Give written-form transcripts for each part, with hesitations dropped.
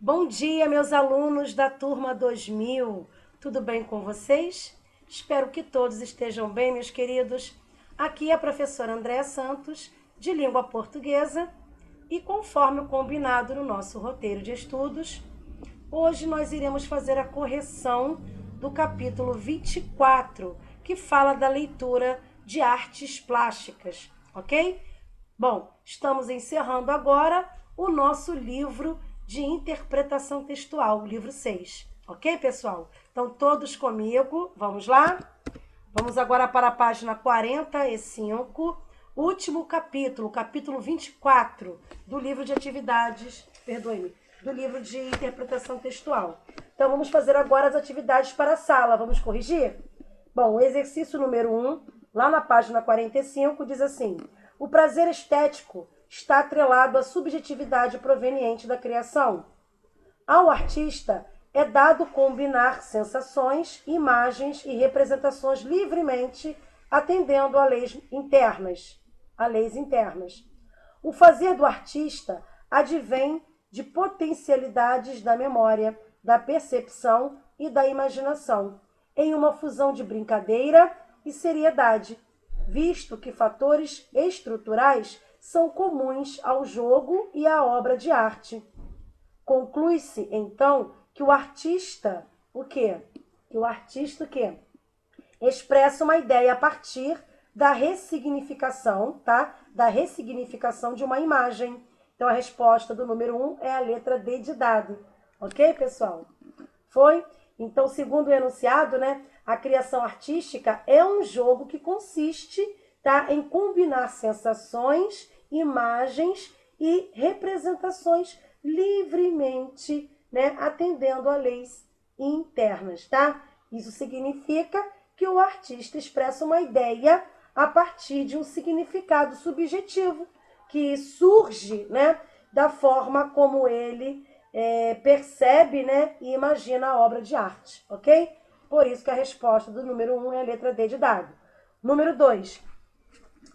Bom dia, meus alunos da turma 2000. Tudo bem com vocês? Espero que todos estejam bem, meus queridos. Aqui é a professora Andréa Santos, de língua portuguesa, e conforme o combinado no nosso roteiro de estudos, hoje nós iremos fazer a correção do capítulo 24, que fala da leitura de artes plásticas, ok? Bom, estamos encerrando agora o nosso livro de interpretação textual, o livro 6. Ok, pessoal? Então, todos comigo, vamos lá? Vamos agora para a página 45, último capítulo, capítulo 24 do livro de atividades, perdoe-me, do livro de interpretação textual. Então, vamos fazer agora as atividades para a sala. Vamos corrigir? Bom, o exercício número 1, lá na página 45, diz assim: o prazer estético está atrelado à subjetividade proveniente da criação. Ao artista é dado combinar sensações, imagens e representações livremente, atendendo a leis internas. O fazer do artista advém de potencialidades da memória, da percepção e da imaginação, em uma fusão de brincadeira e seriedade, visto que fatores estruturais são comuns ao jogo e à obra de arte. Conclui-se, então, que o artista, o quê? Que o artista, o quê? Expressa uma ideia a partir da ressignificação, tá? Da ressignificação de uma imagem. Então, a resposta do número 1 é a letra D de dado. Ok, pessoal? Foi? Então, segundo o enunciado, né, a criação artística é um jogo que consiste, tá, em combinar sensações, imagens e representações livremente, né, atendendo a leis internas, tá? Isso significa que o artista expressa uma ideia a partir de um significado subjetivo que surge, né, da forma como ele percebe, né, e imagina a obra de arte, ok? Por isso que a resposta do número 1 é a letra D de dado. Número 2.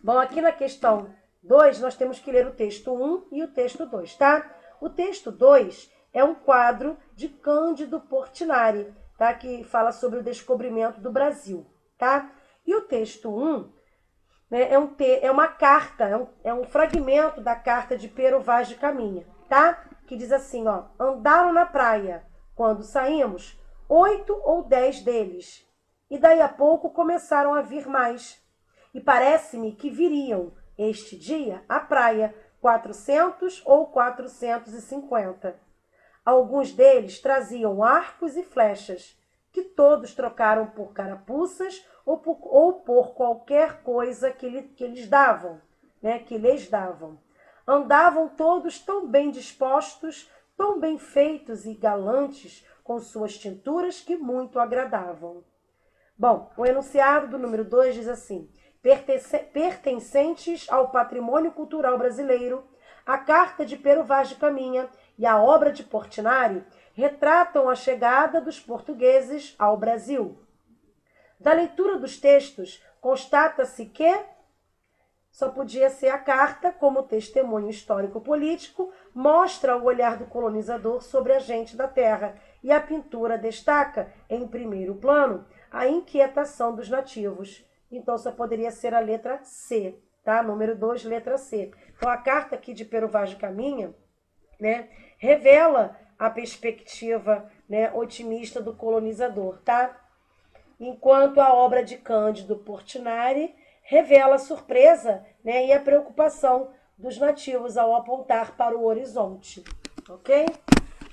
Bom, aqui na questão 2, nós temos que ler o texto 1 e o texto 2, tá? O texto 2 é um quadro de Cândido Portinari, tá? Que fala sobre o descobrimento do Brasil, tá? E o texto 1, né, é uma carta, é um fragmento da carta de Pero Vaz de Caminha, tá? Que diz assim, ó: andaram na praia, quando saímos, 8 ou 10 deles, e daí a pouco começaram a vir mais. E parece-me que viriam, este dia, à praia, 400 ou 450. Alguns deles traziam arcos e flechas, que todos trocaram por carapuças ou por qualquer coisa que lhes davam, né, que lhes davam. Andavam todos tão bem dispostos, tão bem feitos e galantes, com suas tinturas que muito agradavam. Bom, o enunciado do número 2 diz assim: pertencentes ao patrimônio cultural brasileiro, a carta de Pero Vaz de Caminha e a obra de Portinari retratam a chegada dos portugueses ao Brasil. Da leitura dos textos, constata-se que só podia ser a carta, como testemunho histórico-político, mostra o olhar do colonizador sobre a gente da terra, e a pintura destaca, em primeiro plano, a inquietação dos nativos. Então, só poderia ser a letra C, tá? Número 2, letra C. Então, a carta aqui de Pero Vaz de Caminha, né, revela a perspectiva, né, otimista do colonizador, tá? Enquanto a obra de Cândido Portinari revela a surpresa, né, e a preocupação dos nativos ao apontar para o horizonte, ok?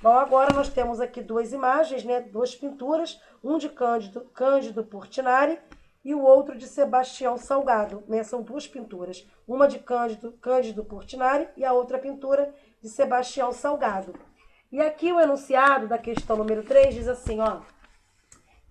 Bom, agora nós temos aqui duas imagens, né, duas pinturas, um de Cândido Portinari e o outro de Sebastião Salgado, né? São duas pinturas, uma de Cândido Portinari e a outra pintura de Sebastião Salgado. E aqui o enunciado da questão número 3 diz assim, ó: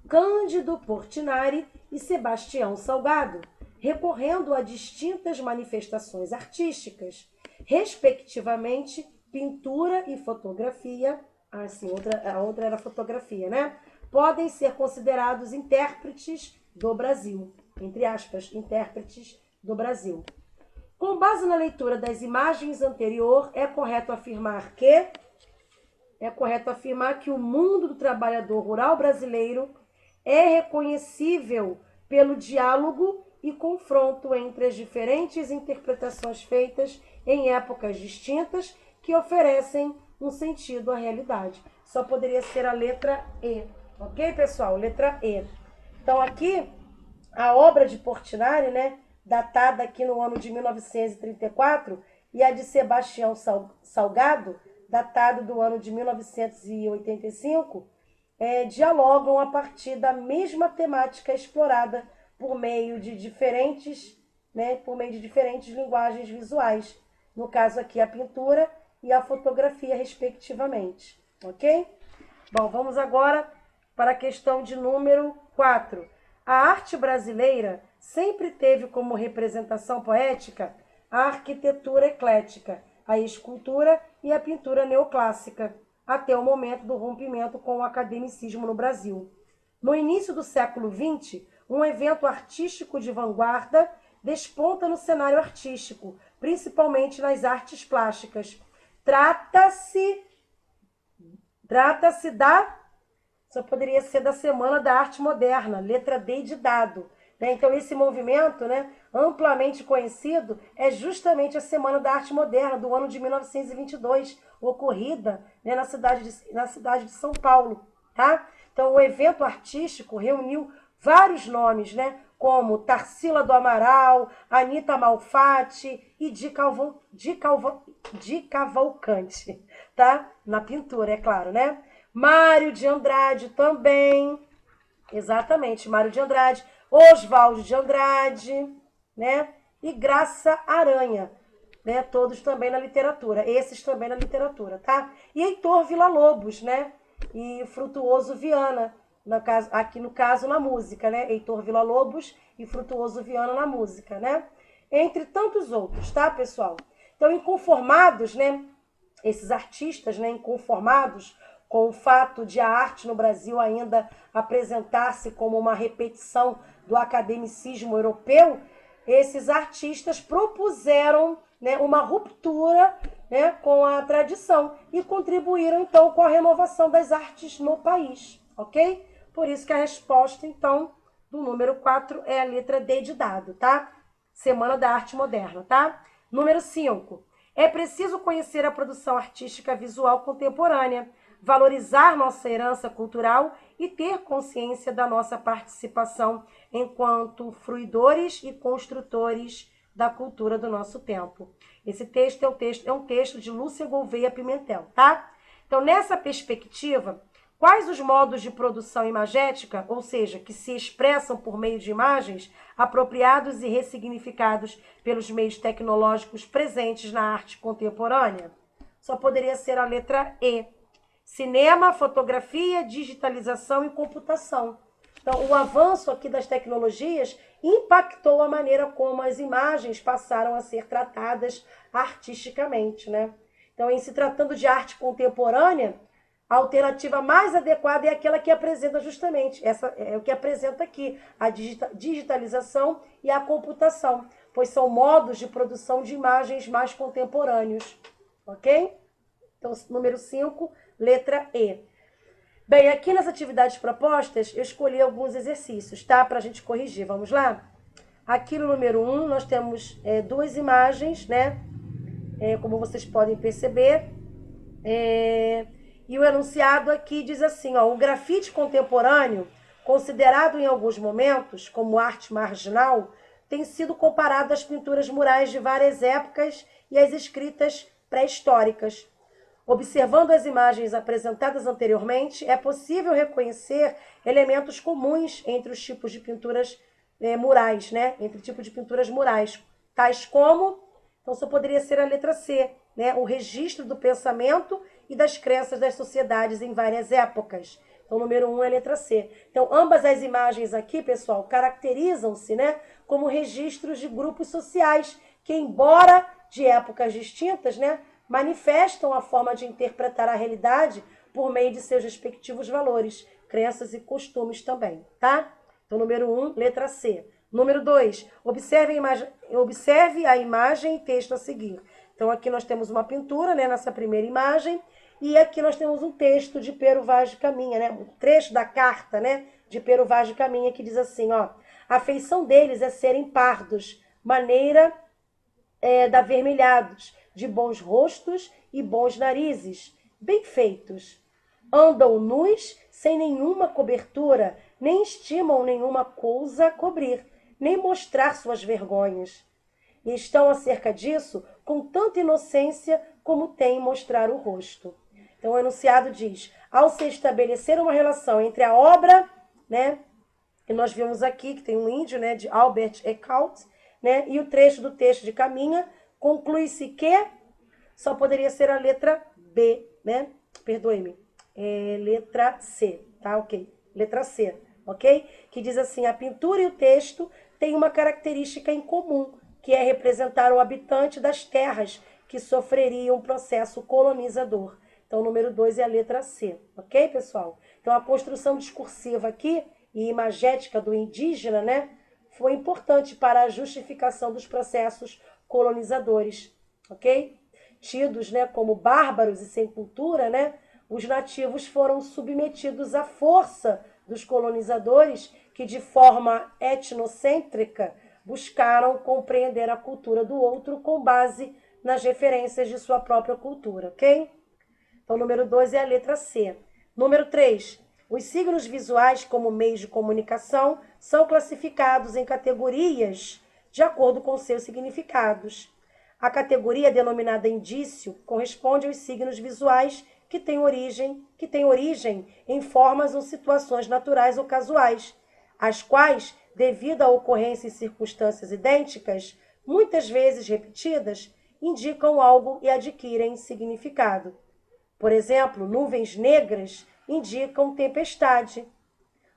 Cândido Portinari e Sebastião Salgado, recorrendo a distintas manifestações artísticas, respectivamente pintura e fotografia, assim, a outra era fotografia, né? Podem ser considerados intérpretes do Brasil, entre aspas, intérpretes do Brasil. Com base na leitura das imagens anterior, é correto afirmar que é correto afirmar que o mundo do trabalhador rural brasileiro é reconhecível pelo diálogo e confronto entre as diferentes interpretações feitas em épocas distintas que oferecem um sentido à realidade. Só poderia ser a letra E. Ok, pessoal? Letra E. Então, aqui, a obra de Portinari, né, datada aqui no ano de 1934, e a de Sebastião Salgado, datado do ano de 1985, dialogam a partir da mesma temática explorada por meio de diferentes linguagens visuais. No caso aqui, a pintura e a fotografia, respectivamente. Ok? Bom, vamos agora para a questão de número 4. A arte brasileira sempre teve como representação poética a arquitetura eclética, a escultura e a pintura neoclássica, até o momento do rompimento com o academicismo no Brasil. No início do século XX, um evento artístico de vanguarda desponta no cenário artístico, principalmente nas artes plásticas. Trata-se só poderia ser da Semana da Arte Moderna, letra D de dado. Então, esse movimento, amplamente conhecido, é justamente a Semana da Arte Moderna, do ano de 1922, ocorrida na cidade de São Paulo. Tá? Então, o evento artístico reuniu vários nomes, como Tarsila do Amaral, Anita Malfatti e Di Cavalcante, tá? Na pintura, é claro, Mário de Andrade também, exatamente, Mário de Andrade, Oswaldo de Andrade, e Graça Aranha, todos também na literatura, esses também na literatura, tá? E Heitor Villa-Lobos, e Frutuoso Viana, aqui no caso na música, Heitor Villa-Lobos e Frutuoso Viana na música, entre tantos outros, tá, pessoal? Então, inconformados, esses artistas, inconformados com o fato de a arte no Brasil ainda apresentar-se como uma repetição do academicismo europeu, esses artistas propuseram uma ruptura com a tradição e contribuíram, então, com a renovação das artes no país, ok? Por isso que a resposta, então, do número 4 é a letra D de dado, tá? Semana da Arte Moderna, tá? Número 5. É preciso conhecer a produção artística visual contemporânea, valorizar nossa herança cultural e ter consciência da nossa participação enquanto fruidores e construtores da cultura do nosso tempo. Esse texto é um texto de Lúcia Gouveia Pimentel, tá? Então, nessa perspectiva, quais os modos de produção imagética, ou seja, que se expressam por meio de imagens, apropriados e ressignificados pelos meios tecnológicos presentes na arte contemporânea? Só poderia ser a letra E. Cinema, fotografia, digitalização e computação. Então, o avanço aqui das tecnologias impactou a maneira como as imagens passaram a ser tratadas artisticamente, Então, em se tratando de arte contemporânea, a alternativa mais adequada é aquela que apresenta justamente, essa é o que apresenta aqui, a digitalização e a computação, pois são modos de produção de imagens mais contemporâneos, ok? Então, número 5, letra E. Bem, aqui nas atividades propostas, eu escolhi alguns exercícios, tá? Para a gente corrigir. Vamos lá? Aqui no número 1, nós temos duas imagens, como vocês podem perceber. E o enunciado aqui diz assim, o grafite contemporâneo, considerado em alguns momentos como arte marginal, tem sido comparado às pinturas murais de várias épocas e às escritas pré-históricas. Observando as imagens apresentadas anteriormente, é possível reconhecer elementos comuns entre os tipos de pinturas murais, entre tipos de pinturas murais, tais como, então só poderia ser a letra C, o registro do pensamento e das crenças das sociedades em várias épocas. Então, número 1 é a letra C. Então, ambas as imagens aqui, pessoal, caracterizam-se, como registros de grupos sociais que, embora de épocas distintas, manifestam a forma de interpretar a realidade por meio de seus respectivos valores, crenças e costumes também, tá? Então, número 1, letra C. Número 2, observe a imagem e texto a seguir. Então, aqui nós temos uma pintura, nessa primeira imagem, E aqui nós temos um texto de Pero Vaz de Caminha, né? Um trecho da carta, né, de Pero Vaz de Caminha, que diz assim, ó: a feição deles é serem pardos, maneira de avermelhados, de bons rostos e bons narizes, bem feitos. Andam nus, sem nenhuma cobertura, nem estimam nenhuma coisa a cobrir, nem mostrar suas vergonhas. E estão acerca disso com tanta inocência como tem em mostrar o rosto. Então o enunciado diz: ao se estabelecer uma relação entre a obra, né, que nós vimos aqui, que tem um índio, né, de Albert Eckhout, né, e o trecho do texto de Caminha, conclui-se que só poderia ser a letra B, né? Perdoe-me. Letra C, tá? Ok. Letra C, ok? Que diz assim: a pintura e o texto têm uma característica em comum, que é representar o habitante das terras que sofreriam um processo colonizador. Então, o número 2 é a letra C, ok, pessoal? Então, a construção discursiva aqui e imagética do indígena, né, foi importante para a justificação dos processos colonizadores, ok? Tidos, né, como bárbaros e sem cultura, né, os nativos foram submetidos à força dos colonizadores que, de forma etnocêntrica, buscaram compreender a cultura do outro com base nas referências de sua própria cultura, ok? Então, número 2 é a letra C. Número 3. Os signos visuais como meios de comunicação são classificados em categorias de acordo com seus significados. A categoria denominada indício corresponde aos signos visuais que têm origem em formas ou situações naturais ou casuais, as quais, devido à ocorrência em circunstâncias idênticas, muitas vezes repetidas, indicam algo e adquirem significado. Por exemplo, nuvens negras indicam tempestade.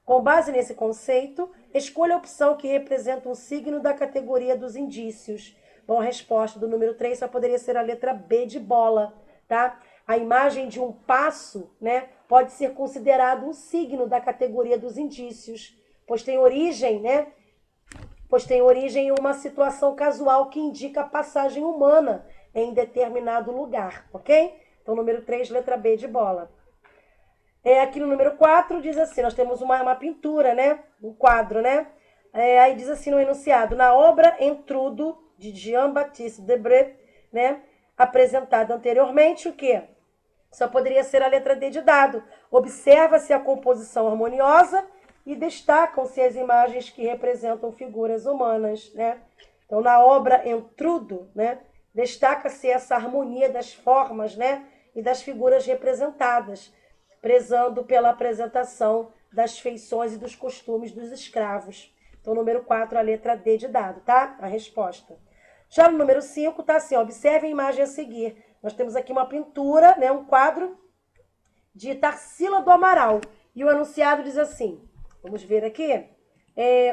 Com base nesse conceito, escolha a opção que representa um signo da categoria dos indícios. Bom, a resposta do número 3 só poderia ser a letra B de bola, tá? A imagem de um passo, né, pode ser considerado um signo da categoria dos indícios, pois tem origem, né? Pois tem origem em uma situação casual que indica a passagem humana em determinado lugar, ok? Então, número 3, letra B de bola. Aqui no número 4 diz assim, nós temos uma pintura, né? Um quadro, né? Aí diz assim no enunciado: na obra Entrudo, de Jean-Baptiste Debré, né, apresentada anteriormente, o quê? Só poderia ser a letra D de dado. Observa-se a composição harmoniosa e destacam-se as imagens que representam figuras humanas, né? Então, na obra Entrudo, né, destaca-se essa harmonia das formas, né, e das figuras representadas, prezando pela apresentação das feições e dos costumes dos escravos. Então, número 4, a letra D de dado, tá? A resposta. Já no número 5, tá assim, ó, observe a imagem a seguir. Nós temos aqui uma pintura, né, um quadro de Tarsila do Amaral. E o enunciado diz assim, vamos ver aqui,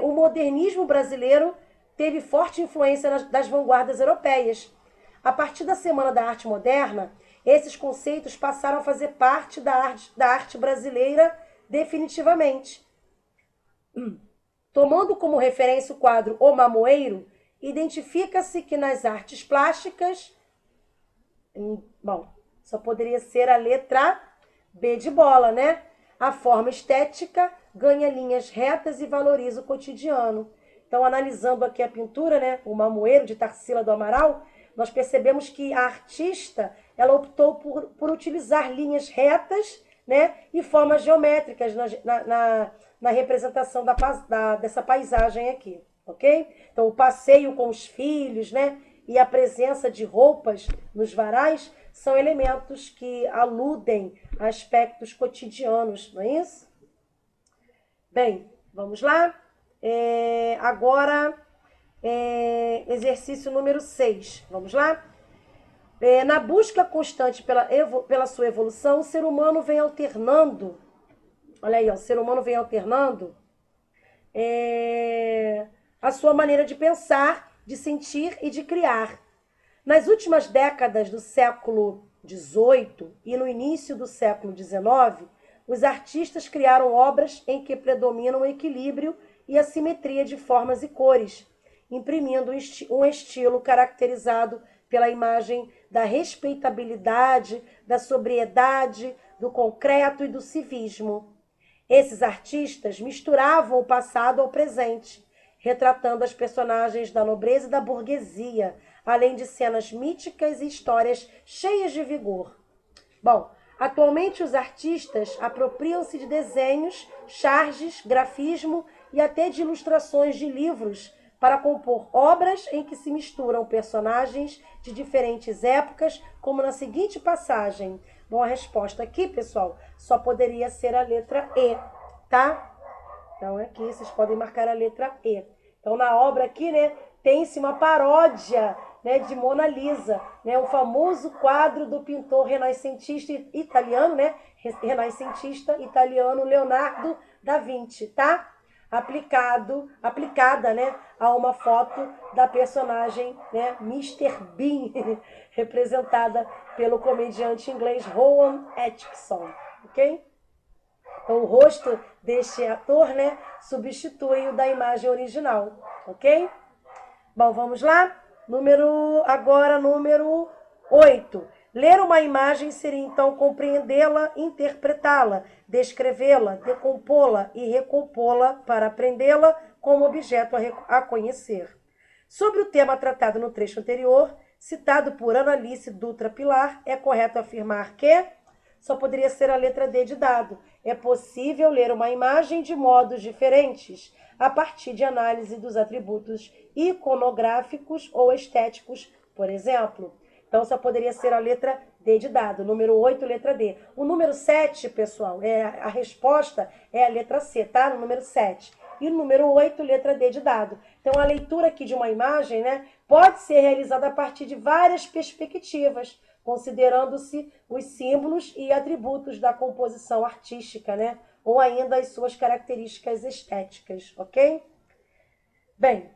o modernismo brasileiro teve forte influência das vanguardas europeias. A partir da Semana da Arte Moderna, esses conceitos passaram a fazer parte da arte brasileira definitivamente. Tomando como referência o quadro O Mamoeiro, identifica-se que nas artes plásticas, bom, só poderia ser a letra B de bola, né? A forma estética ganha linhas retas e valoriza o cotidiano. Então, analisando aqui a pintura, né, O Mamoeiro, de Tarsila do Amaral, nós percebemos que a artista, ela optou por utilizar linhas retas, né, e formas geométricas na representação dessa paisagem aqui, ok? Então, o passeio com os filhos, né, e a presença de roupas nos varais são elementos que aludem a aspectos cotidianos, não é isso? Bem, vamos lá? Agora, exercício número 6. Vamos lá? Na busca constante pela sua evolução, o ser humano vem alternando, olha aí, ó, o ser humano vem alternando a sua maneira de pensar, de sentir e de criar. Nas últimas décadas do século XVIII e no início do século XIX, os artistas criaram obras em que predominam o equilíbrio e a simetria de formas e cores, imprimindo um estilo caracterizado pela imagem da respeitabilidade, da sobriedade, do concreto e do civismo. Esses artistas misturavam o passado ao presente, retratando as personagens da nobreza e da burguesia, além de cenas míticas e histórias cheias de vigor. Bom, atualmente os artistas apropriam-se de desenhos, charges, grafismo e até de ilustrações de livros para compor obras em que se misturam personagens de diferentes épocas, como na seguinte passagem. Bom, a resposta aqui, pessoal, só poderia ser a letra E, tá? Então, aqui vocês podem marcar a letra E. Então, na obra aqui, né, tem-se uma paródia, né, de Mona Lisa, né, o famoso quadro do pintor renascentista italiano, né, renascentista italiano Leonardo da Vinci, tá? Aplicada, né, a uma foto da personagem, né, Mr. Bean, representada pelo comediante inglês Rowan Atkinson, ok? Então, o rosto deste ator, né, substitui o da imagem original, ok? Bom, vamos lá? Agora, número 8. Ler uma imagem seria, então, compreendê-la, interpretá-la, descrevê-la, decompô-la e recompô-la para aprendê-la como objeto a conhecer. Sobre o tema tratado no trecho anterior, citado por Analice Dutra Pilar, é correto afirmar que só poderia ser a letra D de dado. É possível ler uma imagem de modos diferentes, a partir de análise dos atributos iconográficos ou estéticos, por exemplo. Então, só poderia ser a letra D de dado. Número 8, letra D. O número 7, pessoal, a resposta é a letra C, tá? No número 7. E no número 8, letra D de dado. Então, a leitura aqui de uma imagem, né, pode ser realizada a partir de várias perspectivas, considerando-se os símbolos e atributos da composição artística, né? Ou ainda as suas características estéticas, ok? Bem,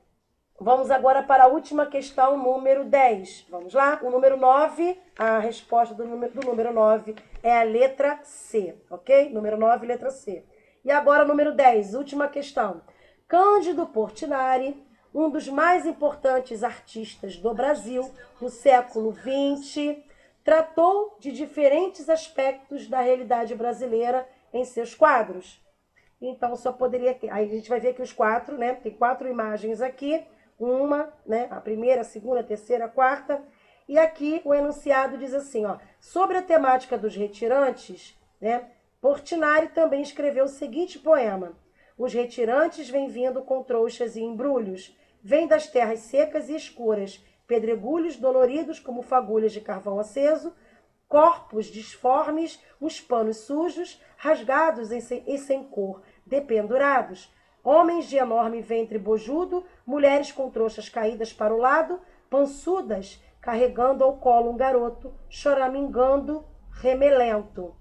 vamos agora para a última questão, número 10. Vamos lá? O número 9, a resposta do número 9 é a letra C, ok? Número 9, letra C. E agora, número 10, última questão. Cândido Portinari, um dos mais importantes artistas do Brasil no século XX, tratou de diferentes aspectos da realidade brasileira em seus quadros. Então, só poderia... Aí a gente vai ver que os 4, né? Tem 4 imagens aqui. Uma, né? A primeira, a segunda, a terceira, a quarta. E aqui o enunciado diz assim, ó. Sobre a temática dos retirantes, né? Portinari também escreveu o seguinte poema. Os retirantes vêm vindo com trouxas e embrulhos. Vêm das terras secas e escuras, pedregulhos doloridos como fagulhas de carvão aceso, corpos disformes, uns panos sujos, rasgados e sem cor, dependurados, homens de enorme ventre bojudo, mulheres com trouxas caídas para o lado, pançudas, carregando ao colo um garoto, choramingando, remelento.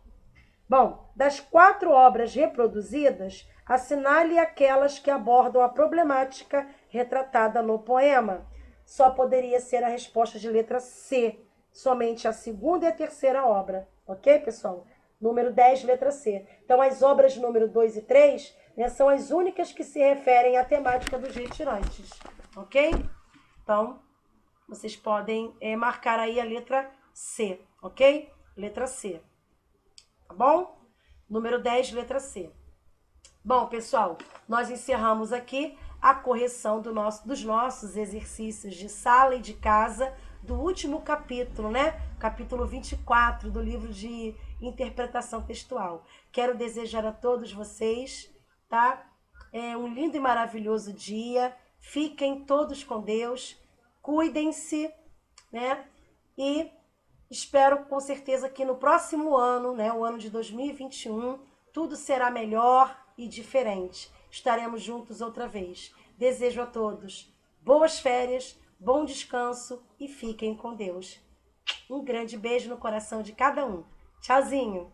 Bom, das 4 obras reproduzidas, assinale aquelas que abordam a problemática retratada no poema. Só poderia ser a resposta de letra C, somente a segunda e a terceira obra. Ok, pessoal? Número 10, letra C. Então, as obras número 2 e 3, né, são as únicas que se referem à temática dos retirantes. Ok? Então, vocês podem marcar aí a letra C. Ok? Letra C. Tá bom? Número 10, letra C. Bom, pessoal, nós encerramos aqui a correção dos nossos exercícios de sala e de casa do último capítulo, né? Capítulo 24 do livro de interpretação textual. Quero desejar a todos vocês, tá? Um lindo e maravilhoso dia. Fiquem todos com Deus. Cuidem-se, né? E espero com certeza que no próximo ano, né, o ano de 2021, tudo será melhor e diferente. Estaremos juntos outra vez. Desejo a todos boas férias, bom descanso e fiquem com Deus. Um grande beijo no coração de cada um. Tchauzinho!